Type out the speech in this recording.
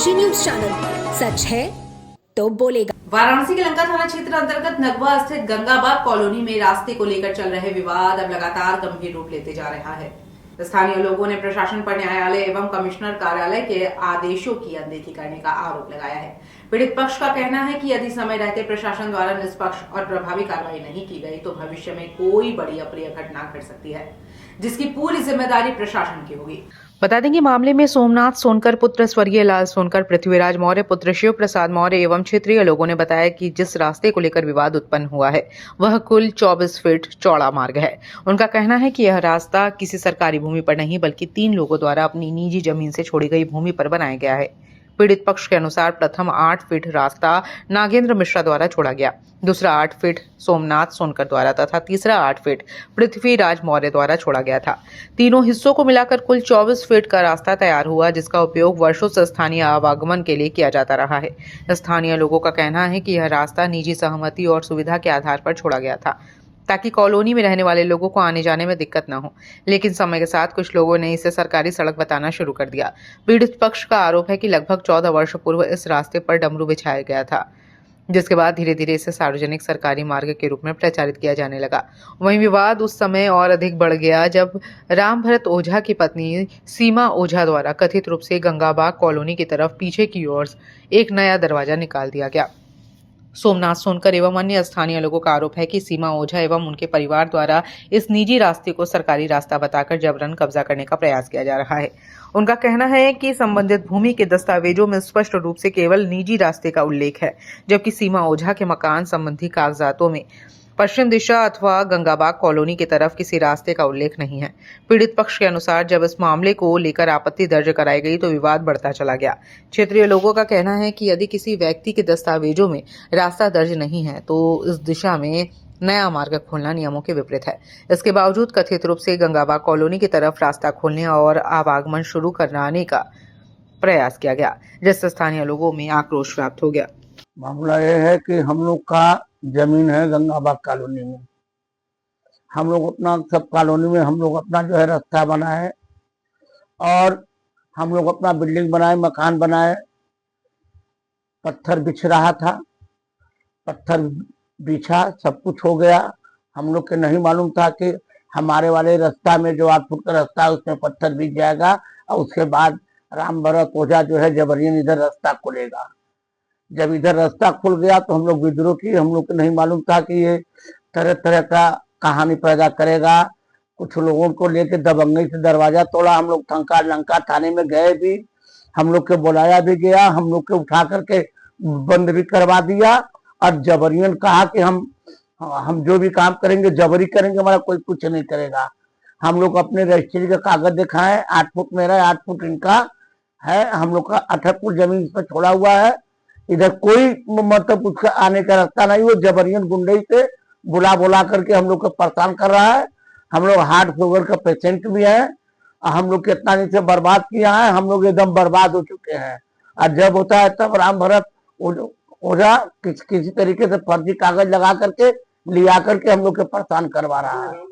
Kashi news channel, सच है तो बोलेगा। वाराणसी के लंका थाना क्षेत्र अंतर्गत नगवा स्थित गंगाबाग कॉलोनी में रास्ते को लेकर चल रहे विवाद अब लगातार गंभीर रूप लेते जा रहा है। स्थानीय लोगों ने प्रशासन पर न्यायालय एवं कमिश्नर कार्यालय के आदेशों की अनदेखी करने का आरोप लगाया है। पीड़ित पक्ष का कहना है कि यदि समय रहते प्रशासन द्वारा निष्पक्ष और प्रभावी कार्रवाई नहीं की गई तो भविष्य में कोई बड़ी अप्रिय घटना घट सकती है, जिसकी पूरी जिम्मेदारी प्रशासन की होगी। बता दें कि मामले में सोमनाथ सोनकर पुत्र स्वर्गीय लाल सोनकर, पृथ्वीराज मौर्य पुत्र शिव प्रसाद मौर्य एवं क्षेत्रीय लोगों ने बताया कि जिस रास्ते को लेकर विवाद उत्पन्न हुआ है वह कुल 24 फीट चौड़ा मार्ग है। उनका कहना है कि यह रास्ता किसी सरकारी भूमि पर नहीं बल्कि 3 लोगों द्वारा अपनी निजी जमीन से छोड़ी गई भूमि पर बनाया गया है। पीड़ित पक्ष के अनुसार प्रथम 8 फीट रास्ता नागेंद्र मिश्रा द्वारा छोड़ा गया, दूसरा 8 फीट सोमनाथ सोनकर द्वारा तथा तीसरा 8 फीट पृथ्वीराज मौर्य द्वारा छोड़ा गया था। तीनों हिस्सों को मिलाकर कुल 24 फीट का रास्ता तैयार हुआ, जिसका उपयोग वर्षों से स्थानीय आवागमन के लिए किया जाता रहा है। स्थानीय लोगों का कहना है कि यह रास्ता निजी सहमति और सुविधा के आधार पर छोड़ा गया था ताकि कॉलोनी में रहने वाले लोगों को आने जाने में दिक्कत न हो, लेकिन समय के साथ कुछ लोगों ने इसे सरकारी सड़क बताना शुरू कर दिया। पीड़ित पक्ष का आरोप है कि लगभग 14 वर्ष पूर्व इस रास्ते पर डमरू बिछाया गया था, जिसके बाद धीरे धीरे इसे सार्वजनिक सरकारी मार्ग के रूप में प्रचारित किया जाने लगा। वहीं विवाद उस समय और अधिक बढ़ गया जब रामभरत ओझा की पत्नी सीमा ओझा द्वारा कथित रूप से गंगाबाग कॉलोनी की तरफ पीछे की ओर एक नया दरवाजा निकाल दिया गया। सोमनाथ सोनकर एवं अन्य स्थानीय लोगों का आरोप है कि सीमा ओझा एवं उनके परिवार द्वारा इस निजी रास्ते को सरकारी रास्ता बताकर जबरन कब्जा करने का प्रयास किया जा रहा है। उनका कहना है कि संबंधित भूमि के दस्तावेजों में स्पष्ट रूप से केवल निजी रास्ते का उल्लेख है, जबकि सीमा ओझा के मकान संबंधी कागजातों में पश्चिम दिशा अथवा गंगाबाग कॉलोनी की तरफ किसी रास्ते का उल्लेख नहीं है। पीड़ित पक्ष के अनुसार जब इस मामले को लेकर आपत्ति दर्ज कराई गई तो विवाद बढ़ता चला गया। क्षेत्रीय लोगों का कहना है कि यदि किसी व्यक्ति के दस्तावेजों में रास्ता दर्ज नहीं है तो इस दिशा में नया मार्ग खोलना नियमों के विपरीत है। इसके बावजूद कथित रूप से गंगाबाग कॉलोनी की तरफ रास्ता खोलने और आवागमन शुरू कराने का प्रयास किया गया, जिससे स्थानीय लोगों में आक्रोश प्राप्त हो गया। मामला यह है कि हम लोग का जमीन है गंगाबाग कॉलोनी में। हम लोग अपना सब कॉलोनी में हम लोग अपना जो है रास्ता बनाए और हम लोग अपना बिल्डिंग बनाए, मकान बनाए। पत्थर बिछ रहा था, पत्थर बिछा, सब कुछ हो गया। हम लोग के नहीं मालूम था कि हमारे वाले रास्ता में जो 8 फुट का रास्ता है उसमें पत्थर बिछ जाएगा और उसके बाद रामभरत ओझा जो है जबरन इधर रास्ता खोलेगा। जब इधर रास्ता खुल गया तो हम लोग विद्रोह की, हम लोग को नहीं मालूम था कि ये तरह तरह का कहानी पैदा करेगा। कुछ लोगों को लेके दबंगई से दरवाजा तोड़ा। हम लोग लंका थाने में गए भी, हम लोग के बुलाया भी गया, हम लोग के उठा करके बंद भी करवा दिया और जबरियन कहा कि हम जो भी काम करेंगे जबरी करेंगे, हमारा कोई कुछ नहीं करेगा। हम लोग अपने रजिस्ट्री का कागज दिखाए, 8 फुट मेरा है, 8 फुट इनका है। हम लोग का 8 फुट जमीन इस पर छोड़ा हुआ है। इधर कोई मतलब उसका आने का रास्ता नहीं। वो जबरियन गुंडई से बुला करके हम लोग को परेशान कर रहा है। हम लोग हार्ट शुगर का पेशेंट भी है और हम लोग कितना नीचे बर्बाद किया है, हम लोग एकदम बर्बाद हो चुके हैं। और जब होता है तब रामभरत ओझा किसी तरीके से फर्जी कागज लगा करके लिया करके हम लोग के परेशान करवा रहा है।